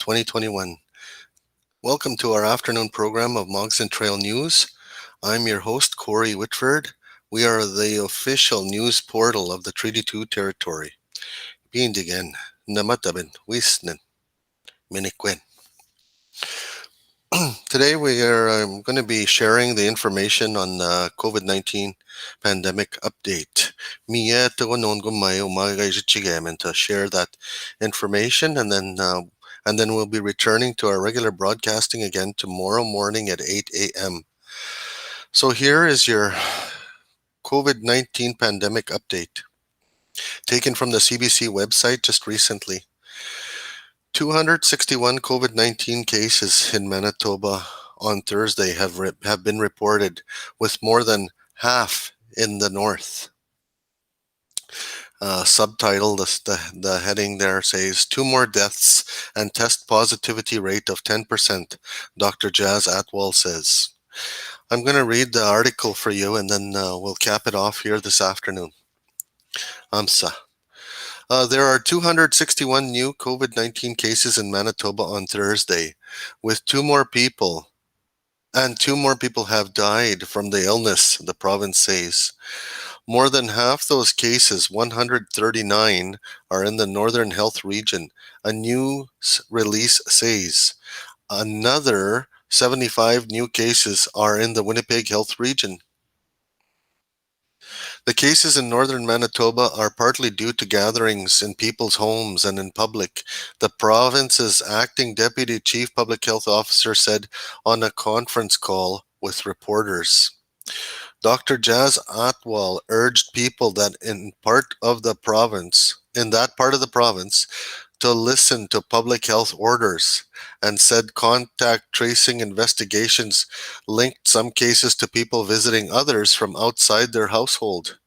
2021. Welcome to our afternoon program of Mogsden Trail News. I'm your host, Corey Whitford. We are the official news portal of the Treaty 2 territory. Pindigan, Namatabin, Wisnen, Miniquin. Today we are going to be sharing the information on the COVID-19 pandemic update. Mia non gumayo to share that information and then we'll be returning to our regular broadcasting again tomorrow morning at 8 a.m. So here is your COVID-19 pandemic update taken from the CBC website just recently. 261 COVID-19 cases in Manitoba on Thursday have been reported, with more than half in the north. Subtitle, the heading there says, 2 more deaths and test positivity rate of 10%, Dr. Jas Atwal says. I'm going to read the article for you and then we'll cap it off here this afternoon. AMSA. There are 261 new COVID-19 cases in Manitoba on Thursday, with two more people have died from the illness, the province says. More than half those cases, 139, are in the Northern Health Region, a new release says. Another 75 new cases are in the Winnipeg Health Region. The cases in northern Manitoba are partly due to gatherings in people's homes and in public, the province's acting deputy chief public health officer said on a conference call with reporters. Dr. Jas Atwal urged people that in that part of the province, to listen to public health orders, and said contact tracing investigations linked some cases to people visiting others from outside their household.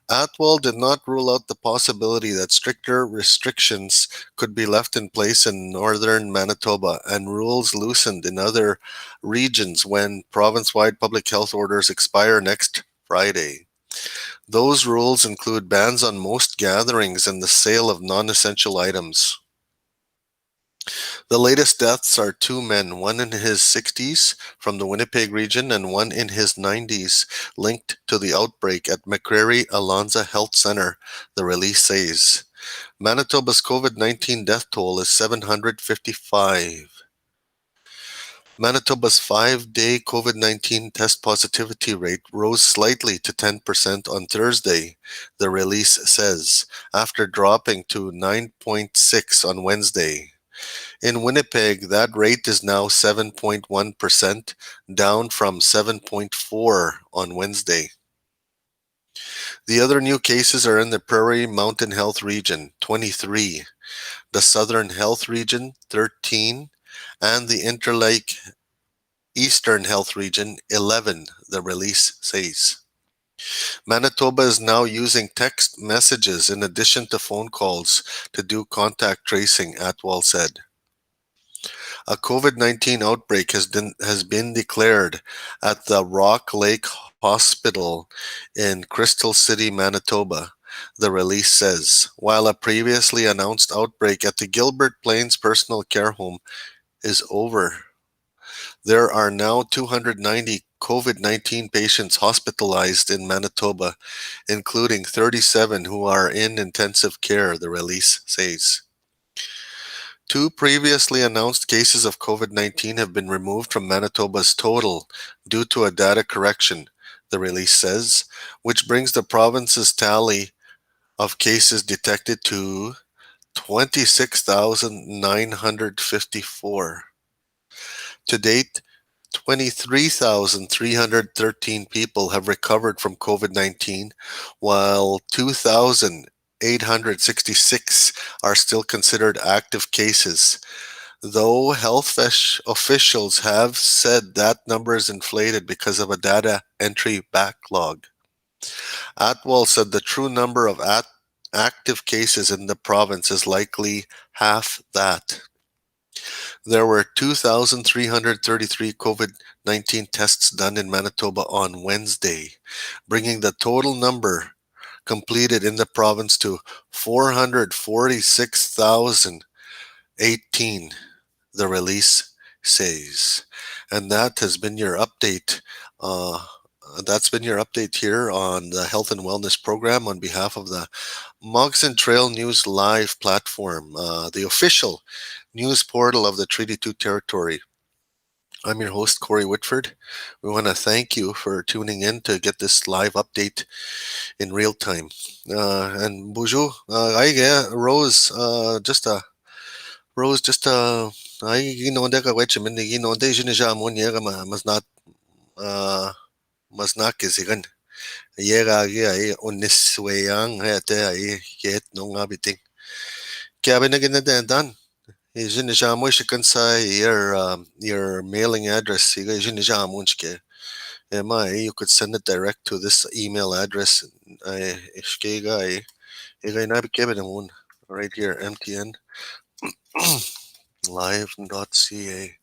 Atwal did not rule out the possibility that stricter restrictions could be left in place in northern Manitoba and rules loosened in other regions when province-wide public health orders expire next Friday. Those rules include bans on most gatherings and the sale of non-essential items. The latest deaths are 2 men, one in his 60s from the Winnipeg region and one in his 90s, linked to the outbreak at McCreary Alonza Health Center, the release says. Manitoba's COVID-19 death toll is 755. Manitoba's 5-day COVID-19 test positivity rate rose slightly to 10% on Thursday, the release says, after dropping to 9.6 on Wednesday. In Winnipeg, that rate is now 7.1%, down from 7.4 on Wednesday. The other new cases are in the Prairie Mountain Health Region, 23, the Southern Health Region, 13, and the Interlake Eastern Health Region, 11, the release says. Manitoba is now using text messages in addition to phone calls to do contact tracing, Atwal said. A COVID-19 outbreak has been declared at the Rock Lake Hospital in Crystal City, Manitoba, the release says, while a previously announced outbreak at the Gilbert Plains Personal Care Home is over. There are now 290 COVID-19 patients hospitalized in Manitoba, including 37 who are in intensive care, the release says. 2 previously announced cases of COVID-19 have been removed from Manitoba's total due to a data correction, the release says, which brings the province's tally of cases detected to 26,954. To date, 23,313 people have recovered from COVID-19, while 2,866 are still considered active cases, though health officials have said that number is inflated because of a data entry backlog. Atwal said the true number of active cases in the province is likely half that. There were 2,333 COVID-19 tests done in Manitoba on Wednesday, bringing the total number completed in the province to 446,000 18, the release says. And that has been your update. That's been your update here on the Health and Wellness Program on behalf of the Moccasin Trail News Live platform, the official news portal of the Treaty 2 territory. I'm your host, Corey Whitford. We want to thank you for tuning in to get this live update in real time. And bonjour, Rose, I ginonda ka weche min ginonda jini jamun yega mas not uh mas not kisigan. Yega ay unis weyang hete ay yet no ngabiting. Kaya binagin na dan. Jini jamu shikan sa your mailing address. Yiga jini jamun shke. Ema you could send it direct to this email address. Ishkega ay yiga na bikebe namun right here MTN live.ca.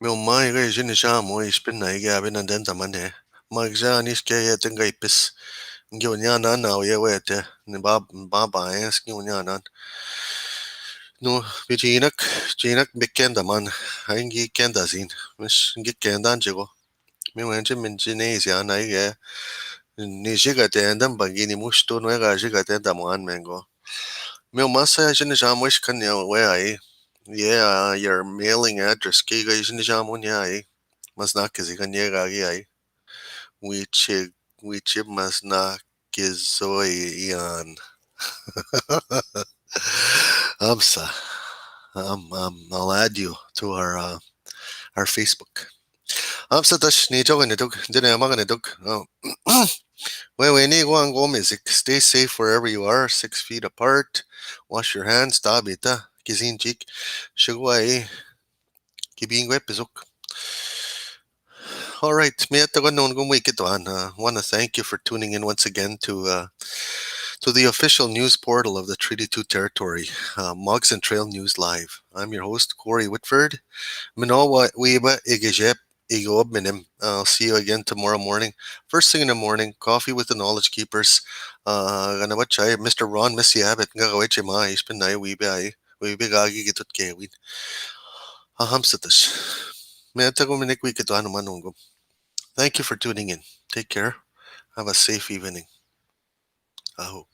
Meu mai ga jini jamo ispin na iga abin anden taman he. Magja niske ye tenga ipis. Ngyo nyana na ye wete. Ni baba es ngyo nyana. No, jinak bekenda man. Aingi kenda zin. Mish ngi kenda anjigo. Mi wenje min jinesia na ige. Ni jiga tendan bagi ni mushto no ega jiga tenda man mengo. Meu masa jini jamo ishkan ya we ai. Yeah, your mailing address kiga jini jamo ni ai. Mas na kizigan yega ai. Wichig Wichib mas na kizoyan. Amsa. I'll add you to our Facebook. Amsa tash ni jogan itug. Dine amagan itug. Oh. We ni go music. Stay safe wherever you are, 6 feet apart. Wash your hands. Tabita. Kizin chik. Shugwai. Kibing wepizuk. All right, I want to thank you for tuning in once again to the official news portal of the Treaty 2 territory, Moccasin Trail News Live. I'm your host, Corey Whitford. I'll see you again tomorrow morning. First thing in the morning, coffee with the Knowledge Keepers. Mr. Ron Messiabit, Thank you for tuning in. Take care. Have a safe evening. Aho.